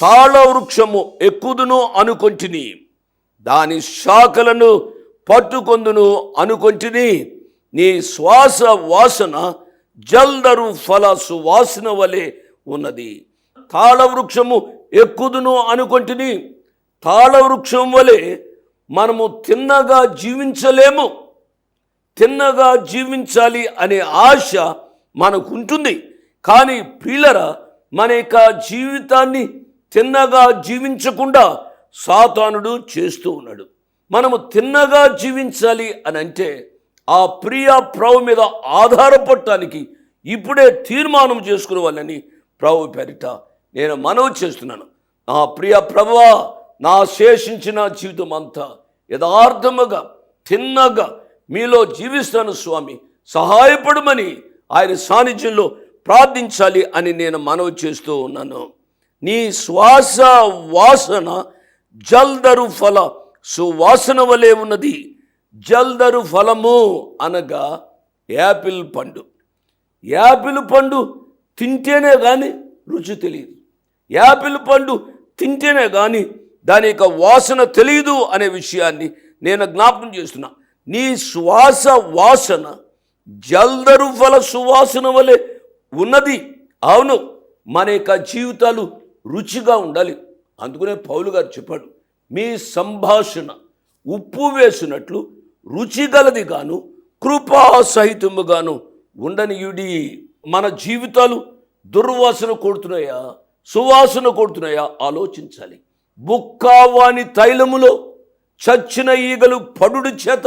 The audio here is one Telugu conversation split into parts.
తాళ వృక్షము ఎక్కుదును అనుకొంటిని, దాని శాఖలను పట్టుకొందును అనుకొంటిని. నీ శ్వాస వాసన జల్దరు ఫల సువాసన వలె ఉన్నది. తాళ వృక్షము ఎక్కుదును అనుకొంటిని. తాళ వృక్షం వలె మనము తిన్నగా జీవించలేము. తిన్నగా జీవించాలి అనే ఆశ మనకు ఉంటుంది. కానీ ప్రియులరా, మన యొక్క జీవితాన్ని తిన్నగా జీవించకుండా సాతానుడు చేస్తూ ఉన్నాడు. మనము తిన్నగా జీవించాలి అని అంటే ఆ ప్రియ ప్రభు మీద ఆధారపడటానికి ఇప్పుడే తీర్మానం చేసుకునే వాళ్ళని ప్రభు పేరిట నేను మనవి చేస్తున్నాను. నా ప్రియ ప్రభువా, నా శేషించిన జీవితం అంతా యథార్థముగా తిన్నగా మీలో జీవిస్తాను స్వామి, సహాయపడమని ఆయన సాన్నిధ్యంలో ప్రార్థించాలి అని నేను మనవి చేస్తూ ఉన్నాను. నీ శ్వాస వాసన జల్దరు ఫల సువాసన వలె ఉన్నది. జల్దరు ఫలము అనగా యాపిల్ పండు. యాపిల్ పండు తింటేనే కానీ రుచి తెలియదు. యాపిల్ పండు తింటేనే కానీ దాని యొక్క వాసన తెలియదు అనే విషయాన్ని నేను జ్ఞాపకం చేస్తున్నా. నీ శ్వాస వాసన జల్దరు ఫల సువాసన వలె ఉన్నది. అవును, మన యొక్క జీవితాలు రుచిగా ఉండాలి. అందుకనే పౌలు గారు చెప్పాడు, మీ సంభాషణ ఉప్పు వేసినట్లు రుచిగలది గాను కృపా సహితముగాను ఉండనియుడి. మన జీవితాలు దుర్వాసన కొడుతున్నాయా, సువాసన కొడుతున్నాయా ఆలోచించాలి. బుక్కావాని తైలములో చచ్చిన ఈగలు పడుడు చేత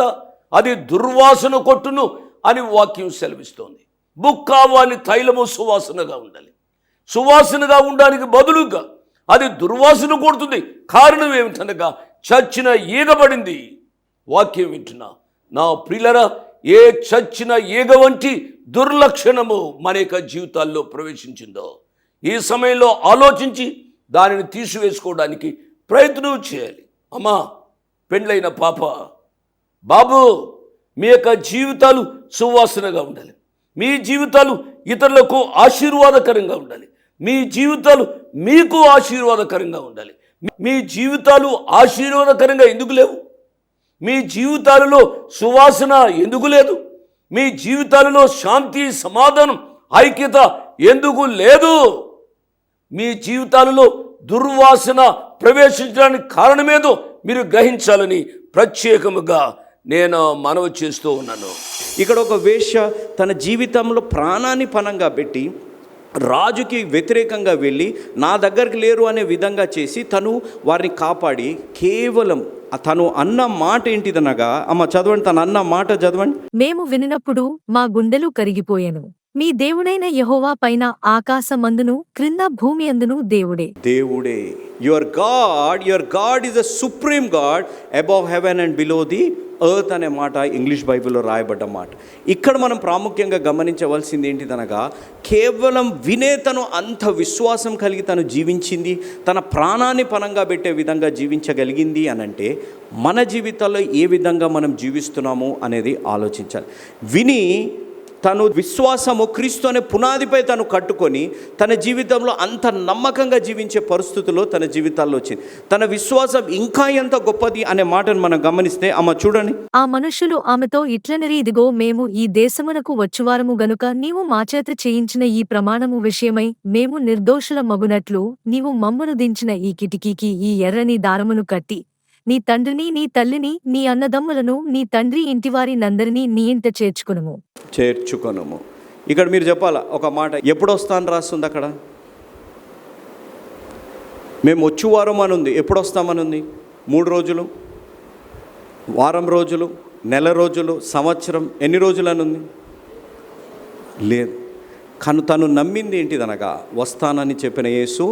అది దుర్వాసన కొట్టును అని వాక్యం సెలవిస్తోంది. బుక్కావాని తైలము సువాసనగా ఉండాలి. సువాసనగా ఉండడానికి బదులుగా అది దుర్వాసన కొడుతుంది. కారణం ఏమిటనగా చచ్చిన ఈగ పడింది. వాక్యం వింటున్నా నా ప్రియులరా, ఏ చచ్చిన ఈగ వంటి దుర్లక్షణము మన యొక్క జీవితాల్లో ప్రవేశించిందో ఈ సమయంలో ఆలోచించి దానిని తీసివేసుకోవడానికి ప్రయత్నం చేయాలి. అమ్మా, పెండ్లైన పాప, బాబు, మీ యొక్క జీవితాలు సువాసనగా ఉండాలి. మీ జీవితాలు ఇతరులకు ఆశీర్వాదకరంగా ఉండాలి. మీ జీవితాలు మీకు ఆశీర్వాదకరంగా ఉండాలి. మీ జీవితాలు ఆశీర్వాదకరంగా ఎందుకు లేవు? మీ జీవితాలలో సువాసన ఎందుకు లేదు? మీ జీవితాలలో శాంతి, సమాధానం, ఐక్యత ఎందుకు లేదు? మీ జీవితాలలో దుర్వాసన ప్రవేశించడానికి కారణమేదో మీరు గ్రహించాలని ప్రత్యేకముగా నేను మనవి చేస్తూ ఉన్నాను. ఇక్కడ ఒక వేశ్య తన జీవితంలో ప్రాణాన్ని పణంగా పెట్టి రాజుకి వ్యతిరేకంగా వెళ్ళి నా దగ్గరికి లేరు అనే విధంగా చేసి తను వారిని కాపాడి, కేవలం తను అన్న మాట ఏంటిదనగా, అమ్మ చదవండి, తను అన్న మాట చదవండి. మేము వినినప్పుడు మా గుండెలు కరిగిపోయెను. మీ దేవుడైన యెహోవా పైన ఆకాశమందును క్రింద భూమి అందును దేవుడే. దేవుడే, your God is a supreme God above heaven and below the earth అనే మాట ఇంగ్లీష్ బైబిల్లో రాయబడ్డ మాట. ఇక్కడ మనం ప్రాముఖ్యంగా గమనించవలసింది ఏంటిదనగా, కేవలం వినే తను అంత విశ్వాసం కలిగి తను జీవించింది, తన ప్రాణాన్ని పణంగా పెట్టే విధంగా జీవించగలిగింది అనంటే మన జీవితాల్లో ఏ విధంగా మనం జీవిస్తున్నాము అనేది ఆలోచించాలి. విని తను విశ్వాసము క్రీస్తు అనే పునాదిపై తను కట్టుకొని తన జీవితంలో అంత నమ్మకంగా జీవించే పరిస్థితుల్లో తన జీవితాల్లో వచ్చింది. తన విశ్వాసం ఇంకా ఎంత గొప్పది అనే మాటను మనం గమనిస్తే, అమ్మ చూడండి, ఆ మనుష్యులు ఆమెతో ఇట్లనరి, ఇదిగో మేము ఈ దేశమునకు వచ్చువారము గనుక నీవు మాచేత చేయించిన ఈ ప్రమాణము విషయమై మేము నిర్దోషుల మగునట్లు నీవు మమ్మును దించిన ఈ కిటికీకి ఈ ఎర్రని దారమును కట్టి నీ తండ్రిని, నీ తల్లిని, నీ అన్నదమ్ములను, నీ తండ్రి ఇంటివారి నందరినీ నీ ఇంట చేర్చుకొనుము. ఇక్కడ మీరు చెప్పాలా ఒక మాట, ఎప్పుడు వస్తాను రాస్తుంది అక్కడ. మేము వచ్చువారం అని ఉంది, ఎప్పుడు వస్తామని ఉంది? 3 రోజులు, వారం రోజులు, నెల రోజులు, సంవత్సరం, ఎన్ని రోజులు అని ఉంది? లేదు. కానీ తను నమ్మింది ఏంటిదనగా, వస్తానని చెప్పిన యేసు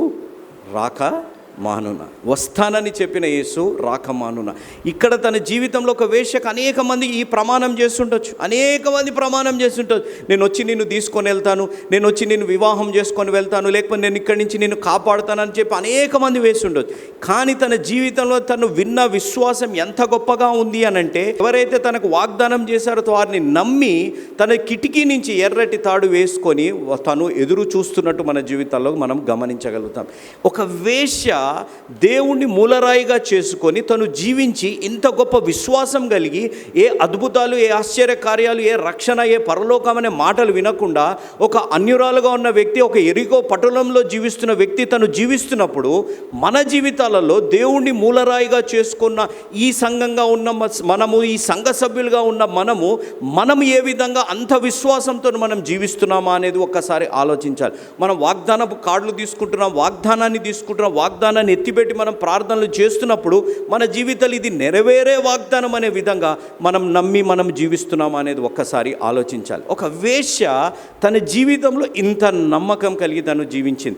రాక మానున, వస్తానని చెప్పిన యేసు రాక మానున. ఇక్కడ తన జీవితంలో ఒక వేశ్యకు అనేక మంది ఈ ప్రమాణం చేస్తుండొచ్చు, అనేక మంది ప్రమాణం చేస్తుండొచ్చు. నేను వచ్చి నిన్ను తీసుకొని వెళ్తాను, నేను వచ్చి నిన్ను వివాహం చేసుకొని వెళ్తాను, లేకపోతే నేను ఇక్కడి నుంచి నిన్ను కాపాడుతానని చెప్పి అనేక మంది వేస్తుండొచ్చు. కానీ తన జీవితంలో తను విన్న విశ్వాసం ఎంత గొప్పగా ఉంది అనంటే, ఎవరైతే తనకు వాగ్దానం చేశారో వారిని నమ్మి తన కిటికీ నుంచి ఎర్రటి తాడు వేసుకొని తను ఎదురు చూస్తున్నట్టు మన జీవితాల్లో మనం గమనించగలుగుతాం. ఒక వేశ్య దేవుణ్ణి మూలరాయిగా చేసుకొని తను జీవించి ఇంత గొప్ప విశ్వాసం కలిగి ఏ అద్భుతాలు, ఏ ఆశ్చర్య కార్యాలు, ఏ రక్షణ, ఏ పరలోకం అనే మాటలు వినకుండా ఒక అన్యురాలుగా ఉన్న వ్యక్తి, ఒక ఎరికో పట్టణంలో జీవిస్తున్న వ్యక్తి తను జీవిస్తున్నప్పుడు, మన జీవితాలలో దేవుణ్ణి మూలరాయిగా చేసుకున్న ఈ సంఘంగా ఉన్న మనము, ఈ సంఘ సభ్యులుగా ఉన్న మనం ఏ విధంగా అంత విశ్వాసంతో మనం జీవిస్తున్నామా అనేది ఒక్కసారి ఆలోచించాలి. మనం వాగ్దానపు కార్డులు తీసుకుంటున్నాం, వాగ్దానాన్ని ఎత్తిపెట్టి మనం ప్రార్థనలు చేస్తున్నప్పుడు మన జీవితాలు ఇది నెరవేరే వాగ్దానం అనే విధంగా మనం నమ్మి మనం జీవిస్తున్నామా అనేది ఒక్కసారి ఆలోచించాలి. ఒక వేశ్య తన జీవితంలో ఇంత నమ్మకం కలిగి తను జీవించింది.